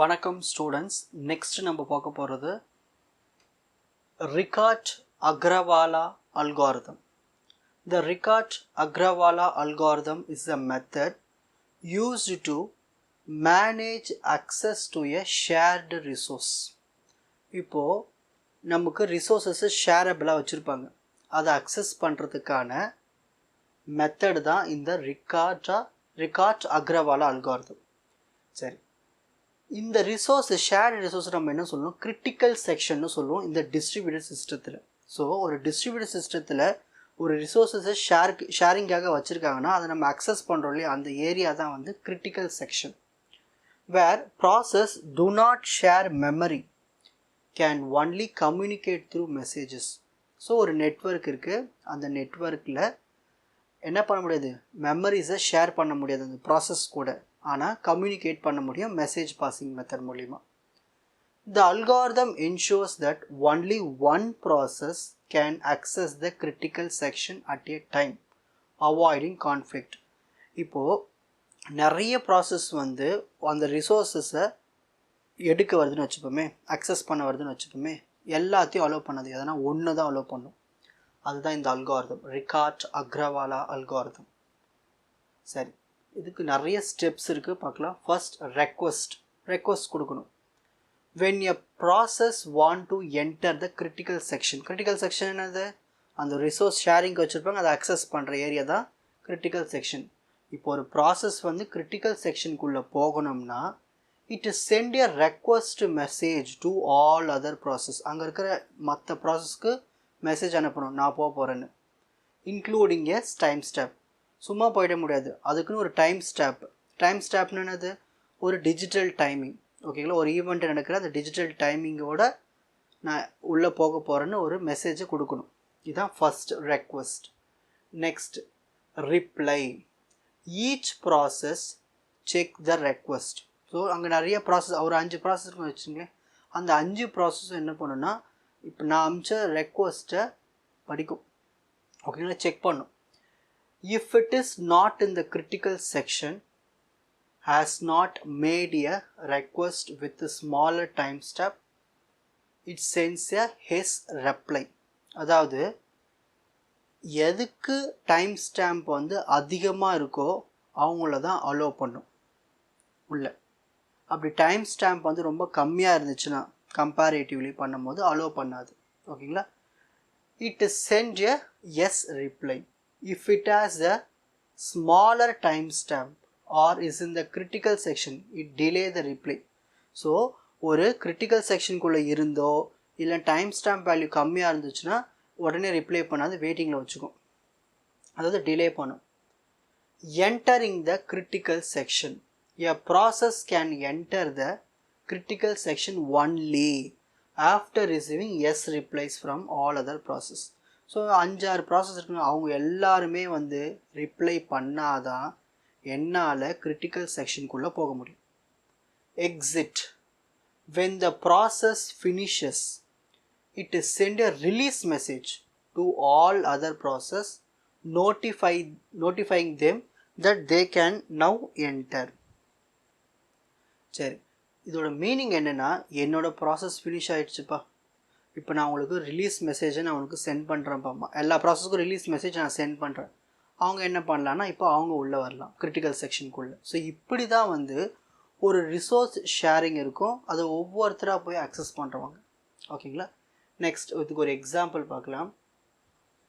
வணக்கம் students. Next நம்ம பார்க்க போகிறது Ricart-Agrawala algorithm. The Ricart-Agrawala algorithm is a method used to manage access to a shared resource. இப்போ நமக்கு ரிசோர்ஸஸ் ஷேரபிளாக வச்சுருப்பாங்க, அதை அக்சஸ் பண்ணுறதுக்கான மெத்தட் தான் இந்த Ricart-Agrawala algorithm. சரி, இந்த ரிசோர்ஸ் ஷேர்டு ரிசோர்ஸ் நம்ம என்ன சொல்லுவோம், கிரிட்டிக்கல் செக்ஷன்னு சொல்லுவோம் இந்த டிஸ்ட்ரிபியூட்டட் சிஸ்டத்தில். ஸோ ஒரு டிஸ்ட்ரிபியூட்டட் சிஸ்டத்தில் ஒரு ரிசோர்ஸஸை ஷேரிங்காக வச்சுருக்காங்கன்னா அதை நம்ம அக்சஸ் பண்ணுறோம் இல்லையா, அந்த ஏரியா தான் வந்து critical section. Where process do not share memory can only communicate through messages. So ஒரு நெட்வொர்க் இருக்குது, அந்த நெட்வொர்க்கில் என்ன பண்ண முடியாது, மெமரிஸை ஷேர் பண்ண முடியாது அந்த ப்ராசஸ் கூட, ஆனால் கம்யூனிகேட் பண்ண முடியும் மெசேஜ் பாசிங் மெத்தட் மூலிமா. The algorithm ensures that only one process can access the critical section at a time, avoiding conflict. இப்போது நிறைய ப்ராசஸ் வந்து அந்த ரிசோர்ஸஸை எடுக்க வருதுன்னு வச்சுப்போமே, அக்சஸ் பண்ண வருதுன்னு வச்சுப்போமே, எல்லாத்தையும் அலோவ் பண்ணது எதனா ஒன்று தான் அலோவ் பண்ணும். அதுதான் இந்த அல்காரிதம், Ricart-Agrawala algorithm. சரி, இதுக்கு நிறைய ஸ்டெப்ஸ் இருக்குது, பார்க்கலாம். ஃபர்ஸ்ட் ரெக்வஸ்ட் கொடுக்கணும். when a process want to enter the critical section, critical section என்னது, அந்த ரிசோர்ஸ் ஷேரிங் வச்சுருப்பாங்க, அதை அக்சஸ் பண்ணுற ஏரியா தான் கிரிட்டிக்கல் செக்ஷன். இப்போ ஒரு ப்ராசஸ் வந்து கிரிட்டிக்கல் செக்ஷனுக்குள்ளே போகணும்னா it is sent a request message to all other process. அங்கே இருக்கிற மற்ற ப்ராசஸ்க்கு மெசேஜ் அனுப்பணும், நான் போக போகிறேன்னு, இன்க்ளூடிங் எ டைம் ஸ்டாப். சும்மா போயிட முடியாது, அதுக்குன்னு ஒரு டைம் ஸ்டாப்னு என்னது, ஒரு டிஜிட்டல் டைமிங். ஓகேங்களா, ஒரு ஈவெண்ட் நடக்கிற அந்த டிஜிட்டல் டைமிங்கோட நான் உள்ளே போக போகிறேன்னு ஒரு மெசேஜை கொடுக்கணும். இதுதான் first request. Next reply. Each process check the request. So அங்கே நிறைய ப்ராசஸ், ஒரு 5 ப்ராசஸ் வச்சுங்களேன், அந்த 5 ப்ராசஸும் என்ன பண்ணுன்னா இப்போ நான் அமிச்ச ரெக்வஸ்ட்டை படிக்கும். ஓகேங்களா, செக் பண்ணும். If it is not in the critical section, has not made a request with a smaller time step, it sends a his reply. அதாவது எதுக்கு டைம் ஸ்டாம்ப் வந்து அதிகமாக இருக்கோ அவங்கள தான் அலோவ் பண்ணும் உள்ள. அப்படி டைம் ஸ்டாம்ப் வந்து ரொம்ப கம்மியாக இருந்துச்சுன்னா கம்பேரிட்டிவ்லி பண்ணும்போது அலோவ் பண்ணாது. ஓகேங்களா, it is sent a yes reply. If it has a smaller timestamp or is in the critical section, it delay the reply. So ஒரு கிரிட்டிக்கல் செக்ஷனுக்குள்ளே இருந்தோ இல்லை டைம் ஸ்டாம்ப் வேல்யூ கம்மியாக இருந்துச்சுன்னா உடனே ரிப்ளை பண்ணாது, வெயிட்டிங்கில் வச்சுக்கும், அதாவது டிலே பண்ணும். Entering the critical section. A process can enter the critical section only after receiving yes replies from all other process. So 5-6 process இருக்குங்க, அவங்க எல்லாருமே வந்து ரிப்ளை பண்ணாதான் என்னால் கிரிட்டிக்கல் செக்ஷனுக்குள்ளே போக முடியும். Exit. when the process finishes, it is send a release message to all other process notifying them that they can now enter. சரி, இதோட மீனிங் என்னென்னா, என்னோட ப்ராசஸ் ஃபினிஷ் ஆகிடுச்சுப்பா, இப்போ நான் உங்களுக்கு ரிலீஸ் மெசேஜை நான் உனக்கு சென்ட் பண்ணுறேன்ப்பா, எல்லா ப்ராசஸ்க்கும் ரிலீஸ் மெசேஜ் நான் சென்ட் பண்ணுறேன். அவங்க என்ன பண்ணலான்னா இப்போ அவங்க உள்ளே வரலாம் கிரிட்டிக்கல் செக்ஷனுக்குள்ளே. ஸோ இப்படி தான் வந்து ஒரு ரிசோர்ஸ் ஷேரிங் இருக்கும், அதை ஒவ்வொருத்தராக போய் அக்சஸ் பண்ணுறவங்க. ஓகேங்களா, நெக்ஸ்ட் இதுக்கு ஒரு எக்ஸாம்பிள் பார்க்கலாம்.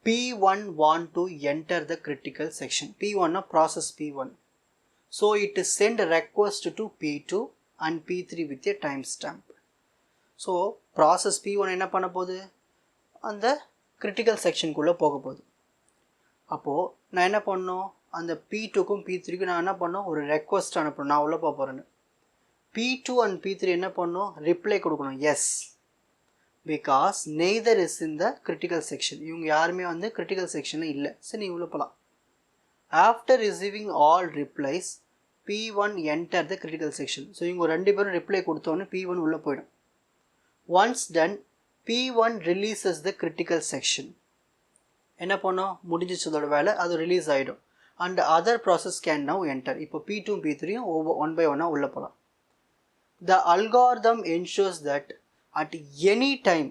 P1 want to enter the critical section. P1 process P1. So it is send request to P2 and P3 with a time stamp. So process P1 என்ன பண்ண போகுது, அந்த கிரிட்டிக்கல் செக்ஷனுக்குள்ளே போக போகுது. அப்போது நான் என்ன பண்ணணும், அந்த P2க்கும் P3க்கும் நான் என்ன பண்ணோம், ஒரு ரெக்வஸ்ட் அனுப்பணும், நான் உள்ளே போக போகிறேன்னு. P2 and P3 என்ன பண்ணணும், ரிப்ளை கொடுக்கணும், yes, because neither is in the critical section. இவங்க யாருமே வந்து கிரிட்டிக்கல் செக்ஷனில் இல்லை, சரி நீ உள்ளே போகலாம். After receiving all replies P1 enter த கிரிட்டிக்கல் செக்ஷன். ஸோ இவங்க 2 பேரும் ரிப்ளை கொடுத்தோன்னே P1 உள்ளே போயிடும். Once done, P1 releases the critical section. என்ன பண்ணோம், முடிஞ்சிச்சதோட வேலை, அது ரிலீஸ் ஆகிடும். And other process can now enter. இப்போ P2 P3 ஒன் பை ஒன்னாக உள்ளே போகலாம். The algorithm ensures that at any time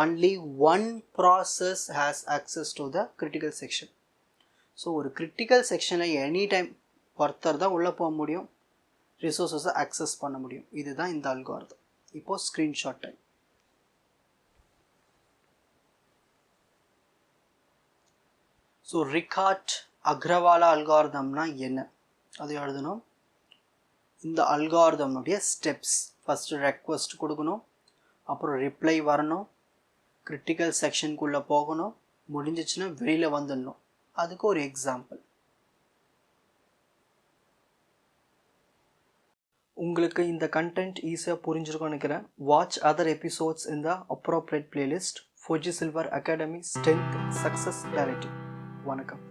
only one process has access to the critical section. So ஒரு கிரிட்டிக்கல் செக்ஷனில் எனி டைம் ஒருத்தர் தான் உள்ளே போக முடியும், ரிசோர்ஸஸை அக்சஸ் பண்ண முடியும். இதுதான் இந்த அல்காரிதம். இப்போது ஸ்க்ரீன்ஷாட் டைம். ஸோ ரிகார்ட் அக்ரவாலா அல்காரிதம்னா என்ன அதை எழுதணும். இந்த அல்காரிதம்னுடைய ஸ்டெப்ஸ்: ஃபஸ்ட்டு ரெக்வஸ்ட் கொடுக்கணும், அப்புறம் ரிப்ளை வரணும், கிரிட்டிக்கல் செக்ஷனுக்குள்ளே போகணும், முடிஞ்சிச்சுன்னா வெளியில் வந்துடணும். அதுக்கு ஒரு எக்ஸாம்பிள். உங்களுக்கு இந்த கண்டென்ட் ஈஸியாக புரிஞ்சிருக்கும்னு நினைக்கிறேன். வாட்ச் அதர் எபிசோட்ஸ் இன் த appropriate playlist. Fuji silver academy strength success directive. வணக்கம்.